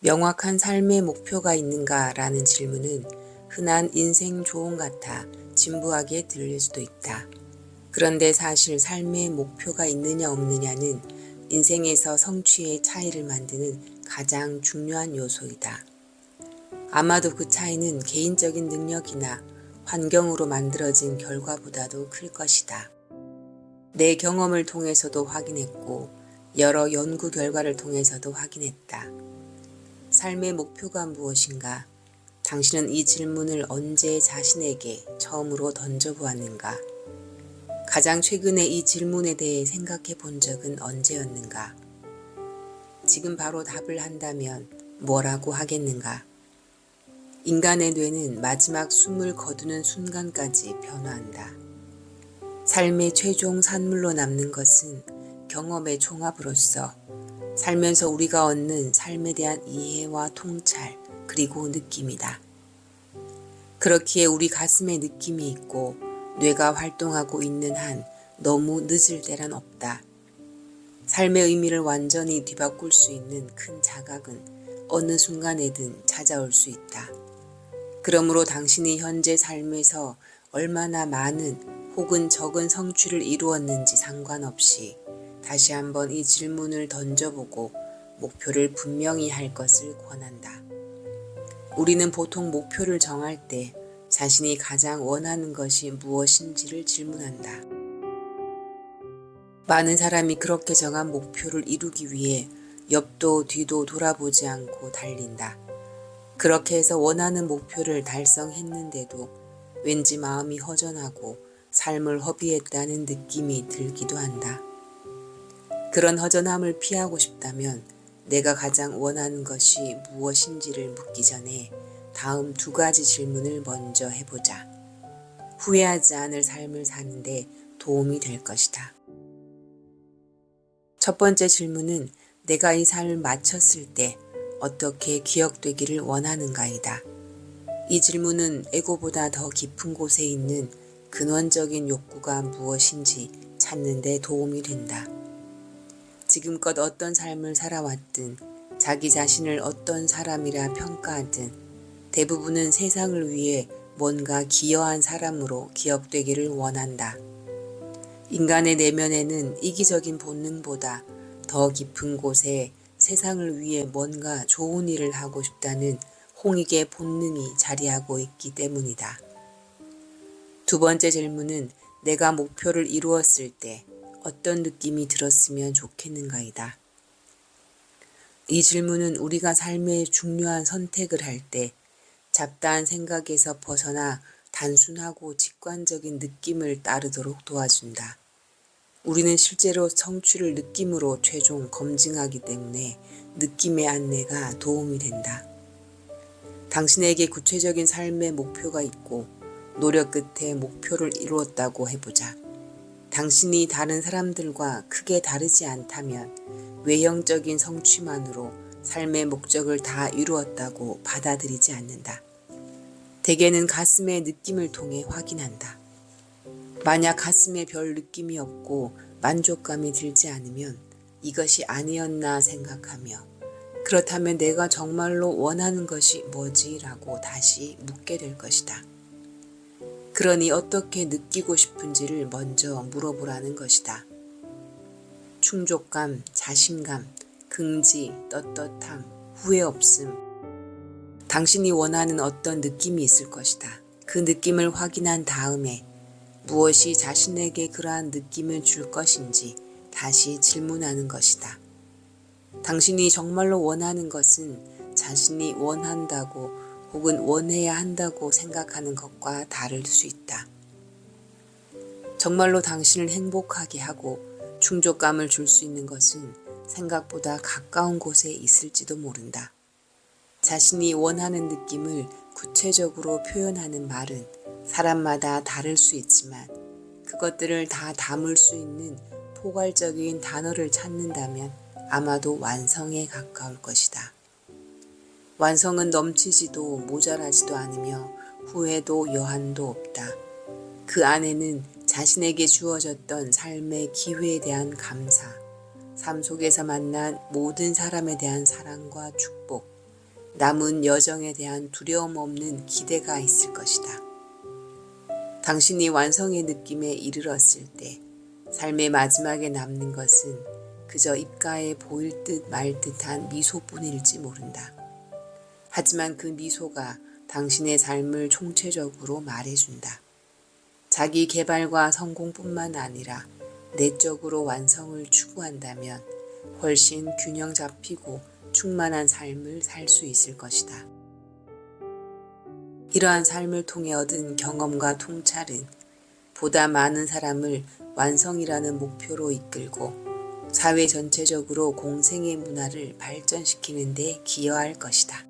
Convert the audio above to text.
명확한 삶의 목표가 있는가라는 질문은 흔한 인생 조언 같아 진부하게 들릴 수도 있다. 그런데 사실 삶의 목표가 있느냐 없느냐는 인생에서 성취의 차이를 만드는 가장 중요한 요소이다. 아마도 그 차이는 개인적인 능력이나 환경으로 만들어진 결과보다도 클 것이다. 내 경험을 통해서도 확인했고 여러 연구 결과를 통해서도 확인했다. 삶의 목표가 무엇인가? 당신은 이 질문을 언제 자신에게 처음으로 던져보았는가? 가장 최근에 이 질문에 대해 생각해 본 적은 언제였는가? 지금 바로 답을 한다면 뭐라고 하겠는가? 인간의 뇌는 마지막 숨을 거두는 순간까지 변화한다. 삶의 최종 산물로 남는 것은 경험의 종합으로서 살면서 우리가 얻는 삶에 대한 이해와 통찰 그리고 느낌이다. 그렇기에 우리 가슴에 느낌이 있고 뇌가 활동하고 있는 한 너무 늦을 때란 없다. 삶의 의미를 완전히 뒤바꿀 수 있는 큰 자각은 어느 순간에든 찾아올 수 있다. 그러므로 당신이 현재 삶에서 얼마나 많은 혹은 적은 성취를 이루었는지 상관없이 다시 한번 이 질문을 던져보고 목표를 분명히 할 것을 권한다. 우리는 보통 목표를 정할 때 자신이 가장 원하는 것이 무엇인지를 질문한다. 많은 사람이 그렇게 정한 목표를 이루기 위해 옆도 뒤도 돌아보지 않고 달린다. 그렇게 해서 원하는 목표를 달성했는데도 왠지 마음이 허전하고 삶을 허비했다는 느낌이 들기도 한다. 그런 허전함을 피하고 싶다면 내가 가장 원하는 것이 무엇인지를 묻기 전에 다음 두 가지 질문을 먼저 해보자. 후회하지 않을 삶을 사는데 도움이 될 것이다. 첫 번째 질문은 내가 이 삶을 마쳤을 때 어떻게 기억되기를 원하는가이다. 이 질문은 에고보다 더 깊은 곳에 있는 근원적인 욕구가 무엇인지 찾는 데 도움이 된다. 지금껏 어떤 삶을 살아왔든 자기 자신을 어떤 사람이라 평가하든 대부분은 세상을 위해 뭔가 기여한 사람으로 기억되기를 원한다. 인간의 내면에는 이기적인 본능보다 더 깊은 곳에 세상을 위해 뭔가 좋은 일을 하고 싶다는 홍익의 본능이 자리하고 있기 때문이다. 두 번째 질문은 내가 목표를 이루었을 때 어떤 느낌이 들었으면 좋겠는가이다. 이 질문은 우리가 삶의 중요한 선택을 할 때 잡다한 생각에서 벗어나 단순하고 직관적인 느낌을 따르도록 도와준다. 우리는 실제로 성취를 느낌으로 최종 검증하기 때문에 느낌의 안내가 도움이 된다. 당신에게 구체적인 삶의 목표가 있고 노력 끝에 목표를 이루었다고 해보자. 당신이 다른 사람들과 크게 다르지 않다면 외형적인 성취만으로 삶의 목적을 다 이루었다고 받아들이지 않는다. 대개는 가슴의 느낌을 통해 확인한다. 만약 가슴에 별 느낌이 없고 만족감이 들지 않으면 이것이 아니었나 생각하며 그렇다면 내가 정말로 원하는 것이 뭐지라고 다시 묻게 될 것이다. 그러니 어떻게 느끼고 싶은지를 먼저 물어보라는 것이다. 충족감, 자신감, 긍지, 떳떳함, 후회 없음. 당신이 원하는 어떤 느낌이 있을 것이다. 그 느낌을 확인한 다음에 무엇이 자신에게 그러한 느낌을 줄 것인지 다시 질문하는 것이다. 당신이 정말로 원하는 것은 자신이 원한다고 혹은 원해야 한다고 생각하는 것과 다를 수 있다. 정말로 당신을 행복하게 하고 충족감을 줄 수 있는 것은 생각보다 가까운 곳에 있을지도 모른다. 자신이 원하는 느낌을 구체적으로 표현하는 말은 사람마다 다를 수 있지만 그것들을 다 담을 수 있는 포괄적인 단어를 찾는다면 아마도 완성에 가까울 것이다. 완성은 넘치지도 모자라지도 않으며 후회도 여한도 없다. 그 안에는 자신에게 주어졌던 삶의 기회에 대한 감사, 삶 속에서 만난 모든 사람에 대한 사랑과 축복, 남은 여정에 대한 두려움 없는 기대가 있을 것이다. 당신이 완성의 느낌에 이르렀을 때 삶의 마지막에 남는 것은 그저 입가에 보일 듯 말 듯한 미소뿐일지 모른다. 하지만 그 미소가 당신의 삶을 총체적으로 말해준다. 자기 개발과 성공뿐만 아니라 내적으로 완성을 추구한다면 훨씬 균형 잡히고 충만한 삶을 살 수 있을 것이다. 이러한 삶을 통해 얻은 경험과 통찰은 보다 많은 사람을 완성이라는 목표로 이끌고 사회 전체적으로 공생의 문화를 발전시키는 데 기여할 것이다.